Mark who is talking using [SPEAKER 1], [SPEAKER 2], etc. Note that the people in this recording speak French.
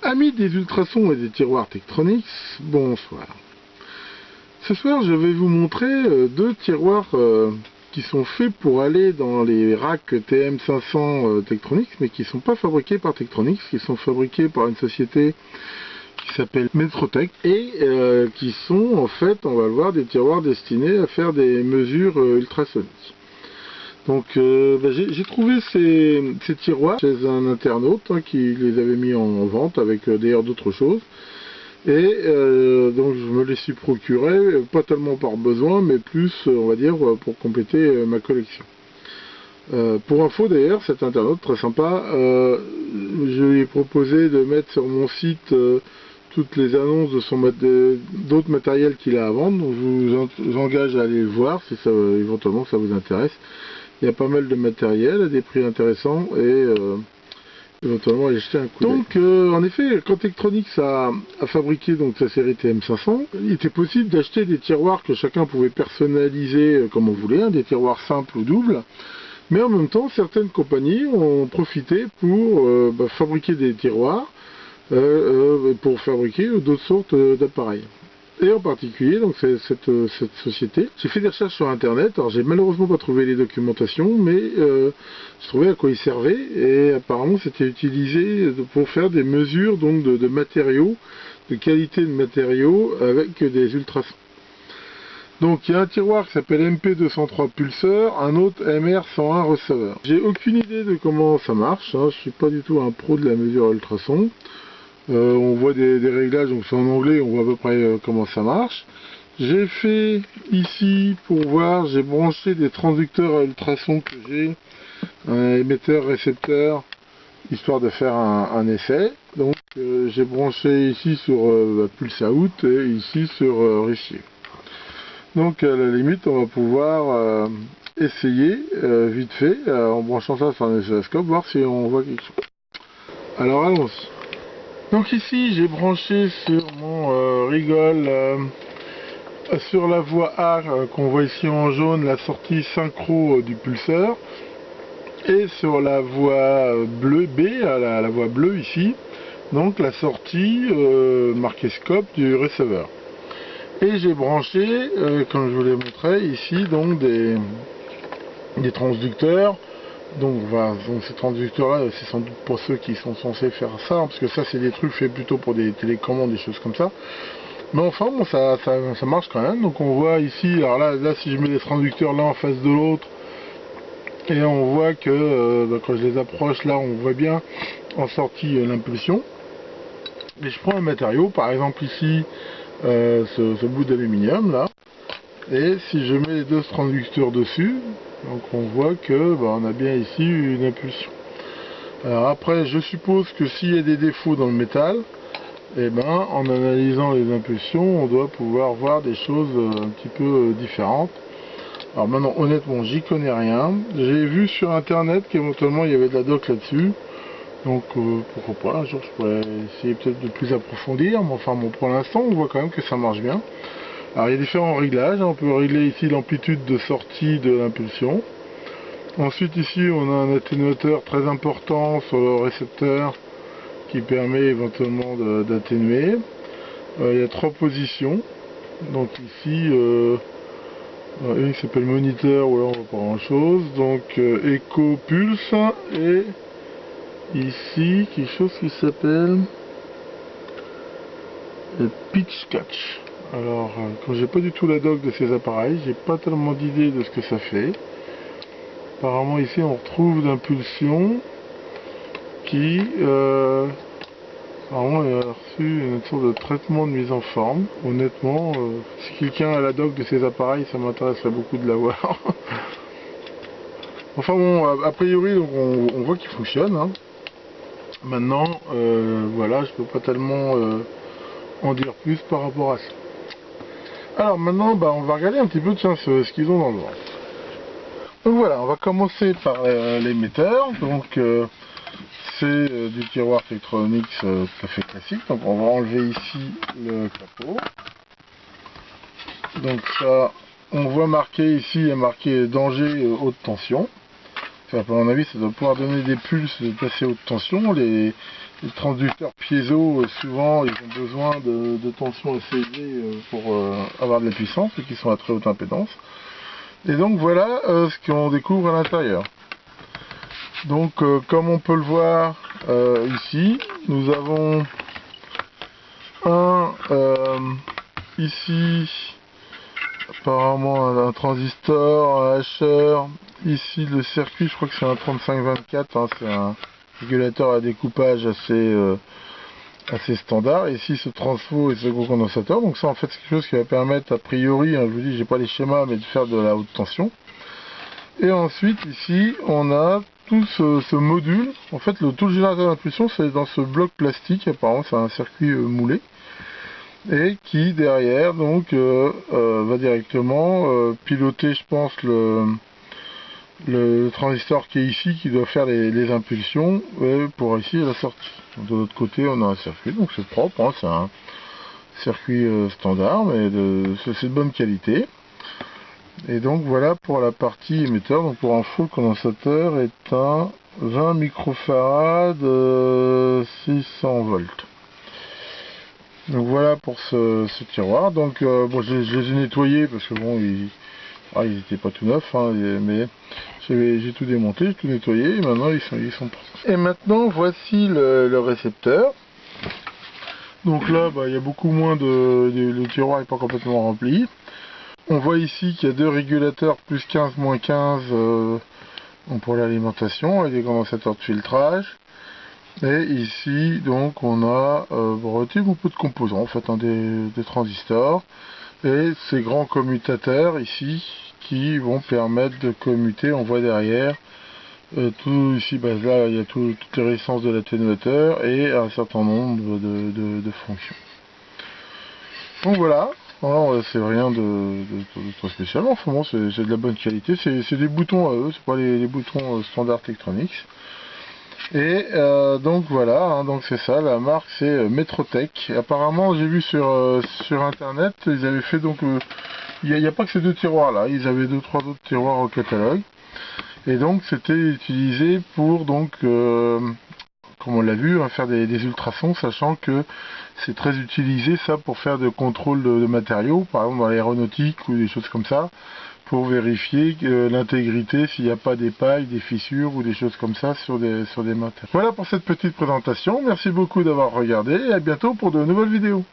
[SPEAKER 1] Amis des ultrasons et des tiroirs Tektronix, bonsoir. Ce soir, je vais vous montrer deux tiroirs qui sont faits pour aller dans les racks TM500 Tektronix, mais qui ne sont pas fabriqués par Tektronix, qui sont fabriqués par une société qui s'appelle Metrotech, et qui sont en fait, on va le voir, des tiroirs destinés à faire des mesures ultrasoniques. Donc j'ai trouvé ces tiroirs chez un internaute qui les avait mis en vente avec d'ailleurs d'autres choses. Et donc je me les suis procurés, pas tellement par besoin, mais plus, on va dire, pour compléter ma collection. Pour info d'ailleurs, cet internaute très sympa, je lui ai proposé de mettre sur mon site toutes les annonces de d'autres matériels qu'il a à vendre. Donc je vous engage à aller le voir si ça, éventuellement ça vous intéresse. Il y a pas mal de matériel à des prix intéressants et éventuellement aller jeter un coup d'œil. Donc en effet, quand Tektronix a fabriqué donc sa série TM500, il était possible d'acheter des tiroirs que chacun pouvait personnaliser comme on voulait, des tiroirs simples ou doubles. Mais en même temps, certaines compagnies ont profité pour fabriquer des tiroirs pour fabriquer d'autres sortes d'appareils. Et en particulier, donc cette société, j'ai fait des recherches sur internet, alors j'ai malheureusement pas trouvé les documentations, mais je trouvais à quoi ils servaient, et apparemment c'était utilisé pour faire des mesures donc de matériaux, de qualité de matériaux avec des ultrasons. Donc il y a un tiroir qui s'appelle MP203 Pulseur, un autre MR101 receveur. J'ai aucune idée de comment ça marche, je suis pas du tout un pro de la mesure ultrason. On voit des réglages, donc c'est en anglais, on voit à peu près comment ça marche. J'ai fait ici, pour voir, j'ai branché des transducteurs à ultrasons que j'ai, un émetteur-récepteur, histoire de faire un essai. Donc j'ai branché ici sur Pulse Out et ici sur Receive. Donc à la limite, on va pouvoir essayer vite fait, en branchant ça sur un oscilloscope, voir si on voit quelque chose. Alors allons-y. Donc ici j'ai branché sur mon rigole sur la voie A qu'on voit ici en jaune la sortie synchro du pulseur, et sur la voie bleue B, la voie bleue ici, donc la sortie marquée scope du receveur. Et j'ai branché, comme je vous l'ai montré ici, donc des transducteurs. Donc ces transducteurs là, c'est sans doute pour ceux qui sont censés faire ça, parce que ça c'est des trucs faits plutôt pour des télécommandes, des choses comme ça. Mais enfin bon, ça marche quand même. Donc on voit ici, alors là si je mets les transducteurs l'un en face de l'autre, et on voit que quand je les approche là, on voit bien en sortie l'impulsion. Et je prends un matériau, par exemple ici ce bout d'aluminium là, et si je mets les deux transducteurs dessus, donc on voit que on a bien ici une impulsion. Alors après, je suppose que s'il y a des défauts dans le métal, en analysant les impulsions, on doit pouvoir voir des choses un petit peu différentes. Alors maintenant, honnêtement, j'y connais rien. J'ai vu sur internet qu'éventuellement il y avait de la doc là-dessus. Donc pourquoi pas, un jour je pourrais essayer peut-être de plus approfondir. Mais enfin bon, pour l'instant, on voit quand même que ça marche bien. Alors il y a différents réglages, on peut régler ici l'amplitude de sortie de l'impulsion. Ensuite ici on a un atténuateur très important sur le récepteur qui permet éventuellement d'atténuer. Il y a 3 positions. Donc ici une qui s'appelle moniteur, ou là on voit pas grand chose. Donc écho pulse, et ici quelque chose qui s'appelle pitch catch. Alors, quand j'ai pas du tout la doc de ces appareils, j'ai pas tellement d'idée de ce que ça fait. Apparemment ici on retrouve l'impulsion qui apparemment il a reçu une sorte de traitement de mise en forme. Honnêtement, si quelqu'un a la doc de ces appareils, ça m'intéresserait beaucoup de l'avoir. Enfin bon, a priori donc on voit qu'il fonctionne. Maintenant, voilà, je peux pas tellement en dire plus par rapport à ça. Alors maintenant, on va regarder un petit peu ce qu'ils ont dans le ventre. Donc voilà, on va commencer par l'émetteur. Donc c'est du tiroir Tektronix tout à fait classique. Donc on va enlever ici le capot. Donc ça, on voit marqué ici, il y a marqué danger haute tension. Enfin, à mon avis, ça doit pouvoir donner des pulses d'assez haute tension. Les transducteurs piézo, souvent, ils ont besoin de tension assez élevée pour avoir de la puissance, et qui sont à très haute impédance. Et donc voilà ce qu'on découvre à l'intérieur. Donc comme on peut le voir ici, nous avons ici apparemment un transistor, un hacheur. Ici le circuit, je crois que c'est un 3524, hein, c'est un régulateur à découpage assez standard. Ici ce transfo et ce gros condensateur. Donc ça en fait c'est quelque chose qui va permettre a priori, hein, je vous dis j'ai pas les schémas, mais de faire de la haute tension. Et ensuite ici on a tout ce module. En fait tout le générateur d'impulsion c'est dans ce bloc plastique, apparemment c'est un circuit moulé. Et qui derrière donc va directement piloter, je pense, le transistor qui est ici, qui doit faire les impulsions pour ici la sortie. De l'autre côté on a un circuit, donc c'est propre, hein, c'est un circuit standard, mais c'est de bonne qualité. Et donc voilà pour la partie émetteur. Donc pour info, le condensateur est un 20 microfarad 600 volts. Donc voilà pour ce tiroir. Donc bon, je les ai nettoyés parce que bon, ils étaient pas tout neufs, hein, mais j'ai tout démonté, j'ai tout nettoyé, et maintenant ils sont prêts. Et maintenant voici le récepteur. Donc là, il y a beaucoup moins le tiroir n'est pas complètement rempli. On voit ici qu'il y a deux régulateurs plus 15, moins 15 pour l'alimentation, avec des condensateurs de filtrage. Et ici, donc, on a relativement peu de composants, en fait, hein, des transistors. Et ces grands commutateurs ici, qui vont permettre de commuter. On voit derrière, tout ici, là, il y a toutes les résistances de l'atténuateur et un certain nombre de fonctions. Donc voilà. Alors, c'est rien de trop spécial. Enfin bon, c'est de la bonne qualité. C'est des boutons à eux, c'est pas les boutons standard Tektronix. Et donc voilà, hein, donc c'est ça, la marque c'est Metrotech. Apparemment j'ai vu sur internet, ils avaient fait donc, il n'y a pas que ces deux tiroirs là, ils avaient 2-3 autres tiroirs au catalogue. Et donc c'était utilisé pour donc, comme on l'a vu, hein, faire des ultrasons, sachant que c'est très utilisé ça pour faire de contrôle de matériaux, par exemple dans l'aéronautique ou des choses comme ça, pour vérifier l'intégrité, s'il n'y a pas des pailles, des fissures ou des choses comme ça sur des matériaux. Voilà pour cette petite présentation, merci beaucoup d'avoir regardé et à bientôt pour de nouvelles vidéos.